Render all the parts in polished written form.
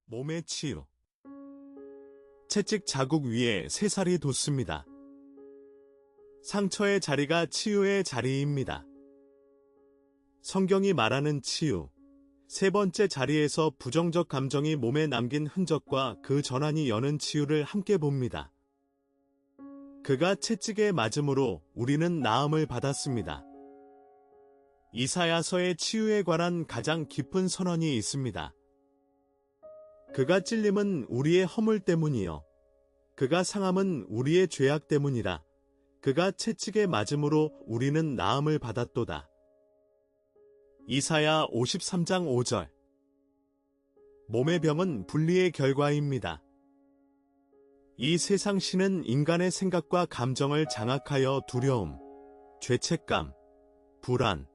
몸의 치유. 채찍 자국 위에 새살이 돋습니다. 상처의 자리가 치유의 자리입니다. 성경이 말하는 치유. 세 번째 자리에서 부정적 감정이 몸에 남긴 흔적과 그 전환이 여는 치유를 함께 봅니다. 그가 채찍에 맞음으로 우리는 나음을 받았습니다. 이사야서의 치유에 관한 가장 깊은 선언이 있습니다. 그가 찔림은 우리의 허물 때문이요. 그가 상함은 우리의 죄악 때문이라. 그가 채찍에 맞음으로 우리는 나음을 받았도다. 이사야 53장 5절. 몸의 병은 분리의 결과입니다. 이 세상 신은 인간의 생각과 감정을 장악하여 두려움, 죄책감, 불안,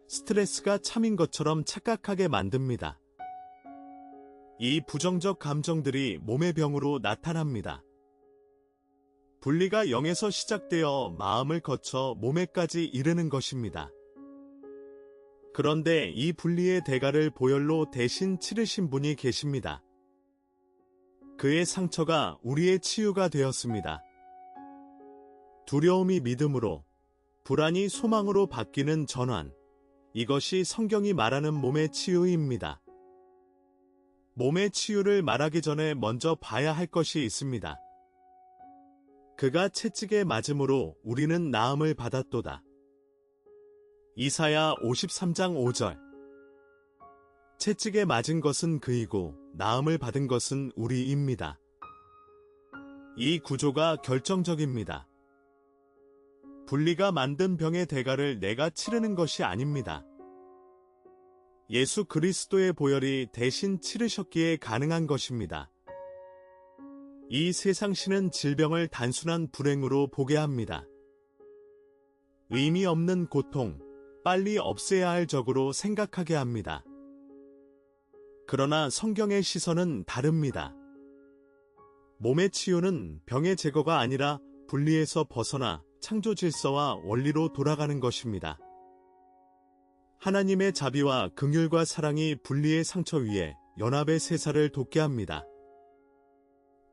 스트레스가 참인 것처럼 착각하게 만듭니다. 이 부정적 감정들이 몸의 병으로 나타납니다. 분리가 영에서 시작되어 마음을 거쳐 몸에까지 이르는 것입니다. 그런데 이 분리의 대가를 보혈로 대신 치르신 분이 계십니다. 그의 상처가 우리의 치유가 되었습니다. 두려움이 믿음으로, 불안이 소망으로 바뀌는 전환. 이것이 성경이 말하는 몸의 치유입니다. 몸의 치유를 말하기 전에 먼저 봐야 할 것이 있습니다. 그가 채찍에 맞음으로 우리는 나음을 받았도다. 이사야 53장 5절. 채찍에 맞은 것은 그이고 나음을 받은 것은 우리입니다. 이 구조가 결정적입니다. 분리가 만든 병의 대가를 내가 치르는 것이 아닙니다. 예수 그리스도의 보혈이 대신 치르셨기에 가능한 것입니다. 이 세상 신은 질병을 단순한 불행으로 보게 합니다. 의미 없는 고통, 빨리 없애야 할 적으로 생각하게 합니다. 그러나 성경의 시선은 다릅니다. 몸의 치유는 병의 제거가 아니라 분리에서 벗어나 창조 질서와 원리로 돌아가는 것입니다. 하나님의 자비와 긍휼과 사랑이 분리의 상처 위에 연합의 새살을 돋게 합니다.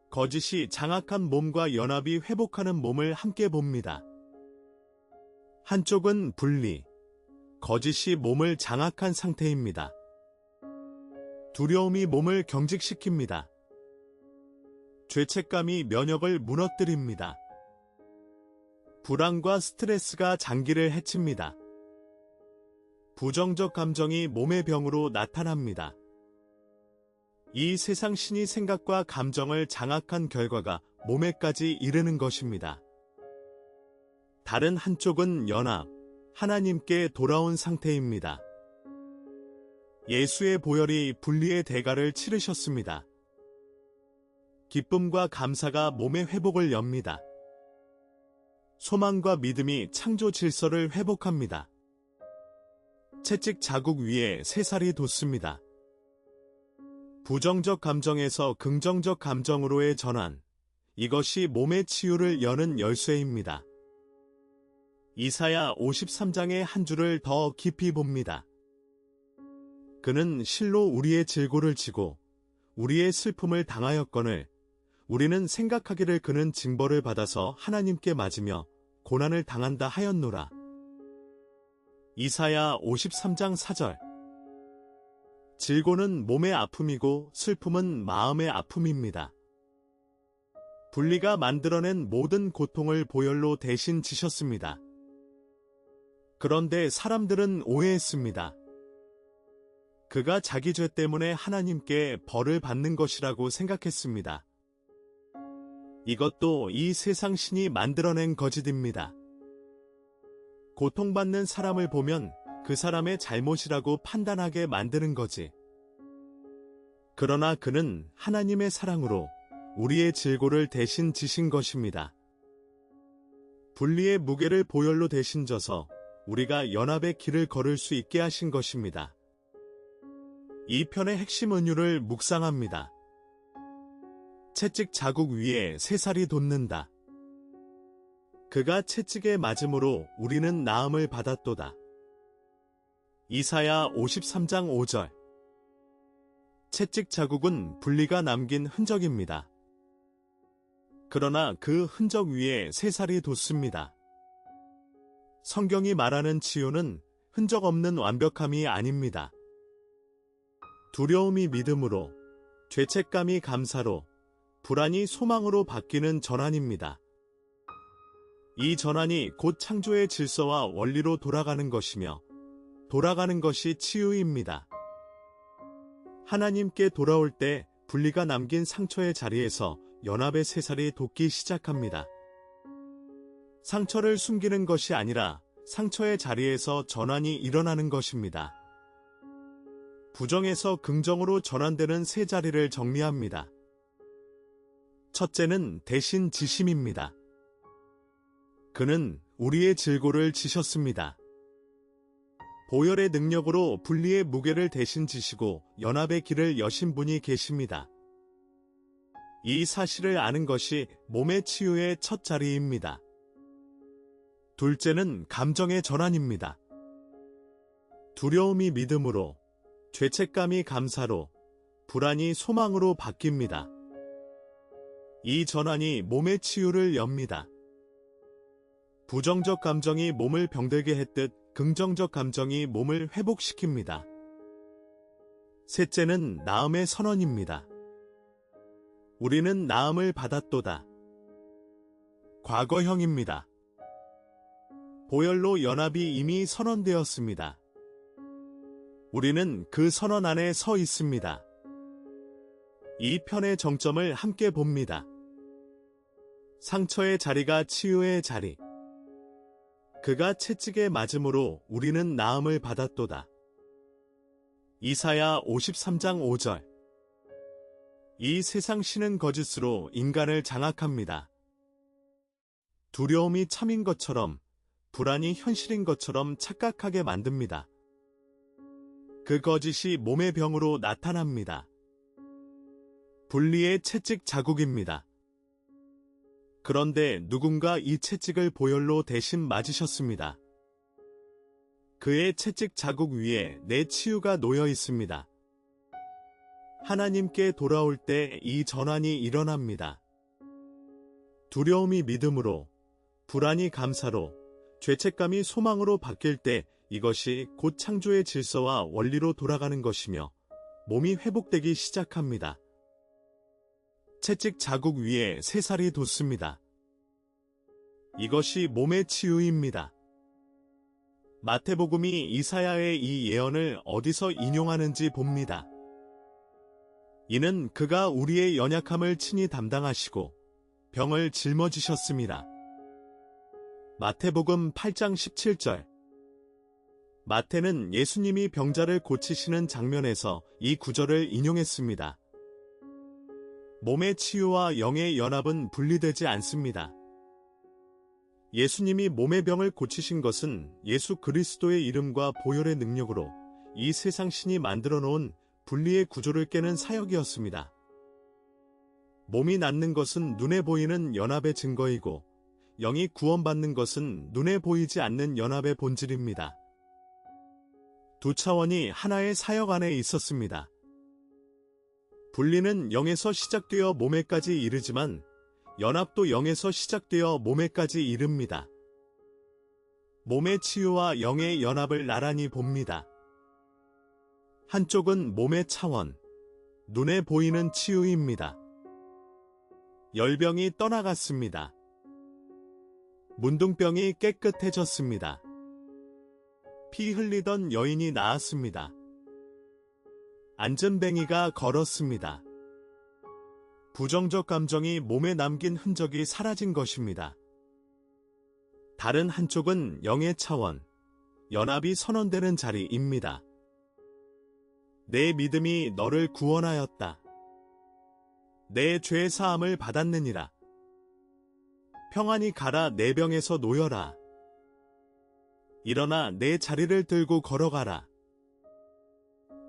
거짓이 장악한 몸과 연합이 회복하는 몸을 함께 봅니다. 한쪽은 분리, 거짓이 몸을 장악한 상태입니다. 두려움이 몸을 경직시킵니다. 죄책감이 면역을 무너뜨립니다. 불안과 스트레스가 장기를 해칩니다. 부정적 감정이 몸의 병으로 나타납니다. 이 세상 신이 생각과 감정을 장악한 결과가 몸에까지 이르는 것입니다. 다른 한쪽은 연합, 하나님께 돌아온 상태입니다. 예수의 보혈이 분리의 대가를 치르셨습니다. 기쁨과 감사가 몸의 회복을 엽니다. 소망과 믿음이 창조 질서를 회복합니다. 채찍 자국 위에 새살이 돋습니다. 부정적 감정에서 긍정적 감정으로의 전환. 이것이 몸의 치유를 여는 열쇠입니다. 이사야 53장의 한 줄을 더 깊이 봅니다. 그는 실로 우리의 질고를 지고 우리의 슬픔을 당하였거늘 우리는 생각하기를 그는 징벌을 받아서 하나님께 맞으며 고난을 당한다 하였노라. 이사야 53장 4절. 질고는 몸의 아픔이고 슬픔은 마음의 아픔입니다. 분리가 만들어낸 모든 고통을 보혈로 대신 지셨습니다. 그런데 사람들은 오해했습니다. 그가 자기 죄 때문에 하나님께 벌을 받는 것이라고 생각했습니다. 이것도 이 세상 신이 만들어낸 거짓입니다. 고통받는 사람을 보면 그 사람의 잘못이라고 판단하게 만드는 거지. 그러나 그는 하나님의 사랑으로 우리의 질고를 대신 지신 것입니다. 분리의 무게를 보혈로 대신 져서 우리가 연합의 길을 걸을 수 있게 하신 것입니다. 이 편의 핵심 은유를 묵상합니다. 채찍 자국 위에 새살이 돋는다. 그가 채찍에 맞음으로 우리는 나음을 받았도다. 이사야 53장 5절. 채찍 자국은 분리가 남긴 흔적입니다. 그러나 그 흔적 위에 새살이 돋습니다. 성경이 말하는 치유는 흔적 없는 완벽함이 아닙니다. 두려움이 믿음으로, 죄책감이 감사로, 불안이 소망으로 바뀌는 전환입니다. 이 전환이 곧 창조의 질서와 원리로 돌아가는 것이며, 돌아가는 것이 치유입니다. 하나님께 돌아올 때 분리가 남긴 상처의 자리에서 연합의 새살이 돋기 시작합니다. 상처를 숨기는 것이 아니라 상처의 자리에서 전환이 일어나는 것입니다. 부정에서 긍정으로 전환되는 새 자리를 정리합니다. 첫째는 대신 지심입니다. 그는 우리의 질고를 지셨습니다. 보혈의 능력으로 분리의 무게를 대신 지시고 연합의 길을 여신 분이 계십니다. 이 사실을 아는 것이 몸의 치유의 첫 자리입니다. 둘째는 감정의 전환입니다. 두려움이 믿음으로, 죄책감이 감사로, 불안이 소망으로 바뀝니다. 이 전환이 몸의 치유를 엽니다. 부정적 감정이 몸을 병들게 했듯 긍정적 감정이 몸을 회복시킵니다. 셋째는 나음의 선언입니다. 우리는 나음을 받았도다. 과거형입니다. 보혈로 연합이 이미 선언되었습니다. 우리는 그 선언 안에 서 있습니다. 이 편의 정점을 함께 봅니다. 상처의 자리가 치유의 자리. 그가 채찍에 맞음으로 우리는 나음을 받았도다. 이사야 53장 5절. 이 세상 신은 거짓으로 인간을 장악합니다. 두려움이 참인 것처럼, 불안이 현실인 것처럼 착각하게 만듭니다. 그 거짓이 몸의 병으로 나타납니다. 분리의 채찍 자국입니다. 그런데 누군가 이 채찍을 보혈로 대신 맞으셨습니다. 그의 채찍 자국 위에 내 치유가 놓여 있습니다. 하나님께 돌아올 때 이 전환이 일어납니다. 두려움이 믿음으로, 불안이 감사로, 죄책감이 소망으로 바뀔 때 이것이 곧 창조의 질서와 원리로 돌아가는 것이며 몸이 회복되기 시작합니다. 채찍 자국 위에 새살이 돋습니다. 이것이 몸의 치유입니다. 마태복음이 이사야의 이 예언을 어디서 인용하는지 봅니다. 이는 그가 우리의 연약함을 친히 담당하시고 병을 짊어지셨습니다. 마태복음 8장 17절. 마태는 예수님이 병자를 고치시는 장면에서 이 구절을 인용했습니다. 몸의 치유와 영의 연합은 분리되지 않습니다. 예수님이 몸의 병을 고치신 것은 예수 그리스도의 이름과 보혈의 능력으로 이 세상 신이 만들어 놓은 분리의 구조를 깨는 사역이었습니다. 몸이 낫는 것은 눈에 보이는 연합의 증거이고 영이 구원받는 것은 눈에 보이지 않는 연합의 본질입니다. 두 차원이 하나의 사역 안에 있었습니다. 분리는 영에서 시작되어 몸에까지 이르지만 연합도 영에서 시작되어 몸에까지 이릅니다. 몸의 치유와 영의 연합을 나란히 봅니다. 한쪽은 몸의 차원, 눈에 보이는 치유입니다. 열병이 떠나갔습니다. 문둥병이 깨끗해졌습니다. 피 흘리던 여인이 나았습니다. 앉은뱅이가 걸었습니다. 부정적 감정이 몸에 남긴 흔적이 사라진 것입니다. 다른 한쪽은 영의 차원, 연합이 선언되는 자리입니다. 내 믿음이 너를 구원하였다. 내 죄 사함을 받았느니라. 평안히 가라 내 병에서 놓여라. 일어나 내 자리를 들고 걸어가라.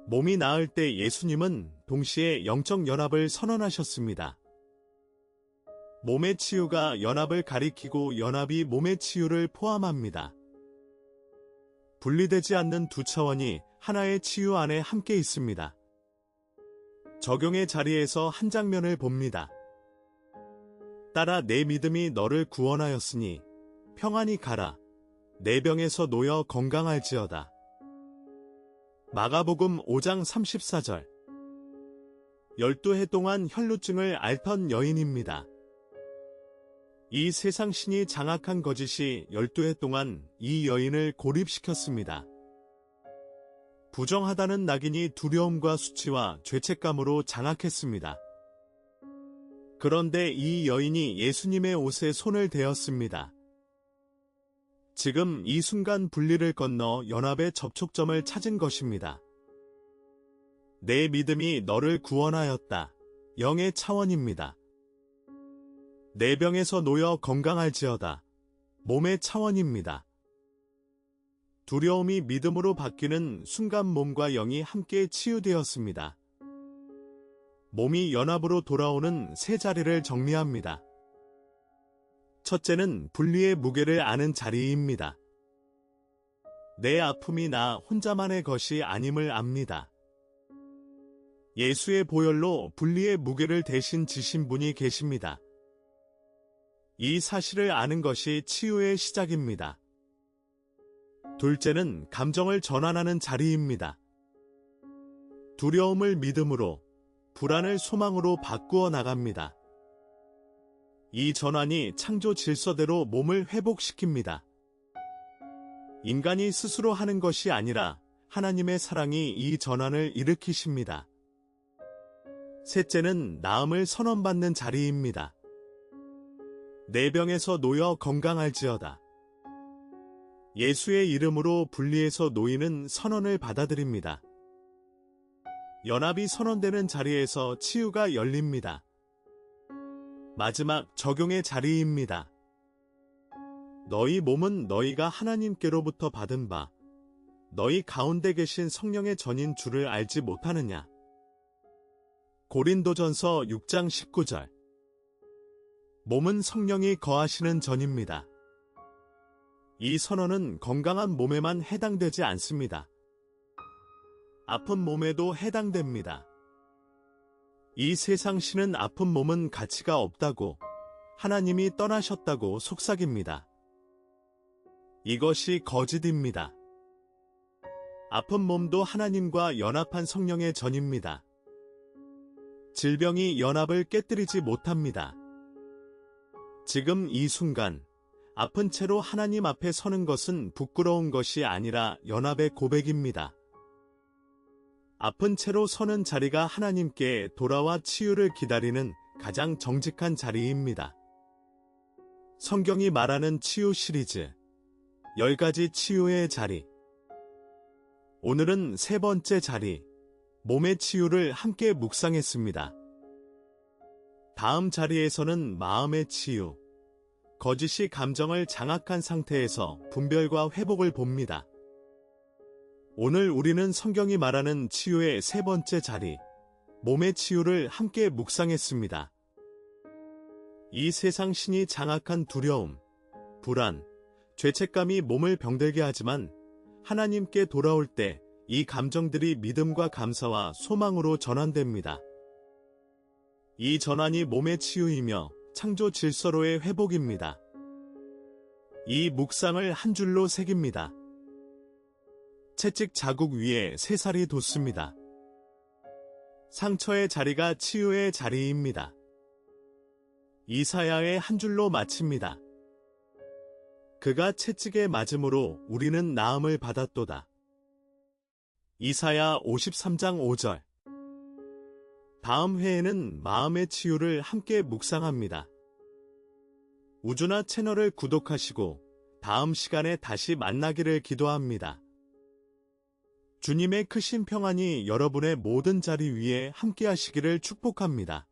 몸이 나을 때 예수님은 동시에 영적 연합을 선언하셨습니다. 몸의 치유가 연합을 가리키고 연합이 몸의 치유를 포함합니다. 분리되지 않는 두 차원이 하나의 치유 안에 함께 있습니다. 적용의 자리에서 한 장면을 봅니다. 따라 내 믿음이 너를 구원하였으니 평안히 가라. 내 병에서 놓여 건강할지어다. 마가복음 5장 34절. 12해 동안 혈루증을 앓던 여인입니다. 이 세상 신이 장악한 거짓이 12해 동안 이 여인을 고립시켰습니다. 부정하다는 낙인이 두려움과 수치와 죄책감으로 장악했습니다. 그런데 이 여인이 예수님의 옷에 손을 대었습니다. 지금 이 순간 분리를 건너 연합의 접촉점을 찾은 것입니다. 내 믿음이 너를 구원하였다. 영의 차원입니다. 내 병에서 놓여 건강할지어다. 몸의 차원입니다. 두려움이 믿음으로 바뀌는 순간 몸과 영이 함께 치유되었습니다. 몸이 연합으로 돌아오는 세 자리를 정리합니다. 첫째는 분리의 무게를 아는 자리입니다. 내 아픔이 나 혼자만의 것이 아님을 압니다. 예수의 보혈로 분리의 무게를 대신 지신 분이 계십니다. 이 사실을 아는 것이 치유의 시작입니다. 둘째는 감정을 전환하는 자리입니다. 두려움을 믿음으로, 불안을 소망으로 바꾸어 나갑니다. 이 전환이 창조 질서대로 몸을 회복시킵니다. 인간이 스스로 하는 것이 아니라 하나님의 사랑이 이 전환을 일으키십니다. 셋째는 나음을 선언받는 자리입니다. 내 병에서 놓여 건강할지어다. 예수의 이름으로 분리해서 놓이는 선언을 받아들입니다. 연합이 선언되는 자리에서 치유가 열립니다. 마지막 적용의 자리입니다. 너희 몸은 너희가 하나님께로부터 받은 바, 너희 가운데 계신 성령의 전인 줄을 알지 못하느냐. 고린도전서 6장 19절. 몸은 성령이 거하시는 전입니다. 이 선언은 건강한 몸에만 해당되지 않습니다. 아픈 몸에도 해당됩니다. 이 세상 신은 아픈 몸은 가치가 없다고, 하나님이 떠나셨다고 속삭입니다. 이것이 거짓입니다. 아픈 몸도 하나님과 연합한 성령의 전입니다. 질병이 연합을 깨뜨리지 못합니다. 지금 이 순간, 아픈 채로 하나님 앞에 서는 것은 부끄러운 것이 아니라 연합의 고백입니다. 아픈 채로 서는 자리가 하나님께 돌아와 치유를 기다리는 가장 정직한 자리입니다. 성경이 말하는 치유 시리즈 10가지 치유의 자리. 오늘은 세 번째 자리, 몸의 치유를 함께 묵상했습니다. 다음 자리에서는 마음의 치유, 거짓이 감정을 장악한 상태에서 분별과 회복을 봅니다. 오늘 우리는 성경이 말하는 치유의 세 번째 자리, 몸의 치유를 함께 묵상했습니다. 이 세상 신이 장악한 두려움, 불안, 죄책감이 몸을 병들게 하지만 하나님께 돌아올 때 이 감정들이 믿음과 감사와 소망으로 전환됩니다. 이 전환이 몸의 치유이며 창조 질서로의 회복입니다. 이 묵상을 한 줄로 새깁니다. 채찍 자국 위에 새살이 돋습니다. 상처의 자리가 치유의 자리입니다. 이사야의 한 줄로 마칩니다. 그가 채찍에 맞음으로 우리는 나음을 받았도다. 이사야 53장 5절. 다음 회에는 마음의 치유를 함께 묵상합니다. 우주나 채널을 구독하시고 다음 시간에 다시 만나기를 기도합니다. 주님의 크신 평안이 여러분의 모든 자리 위에 함께 하시기를 축복합니다.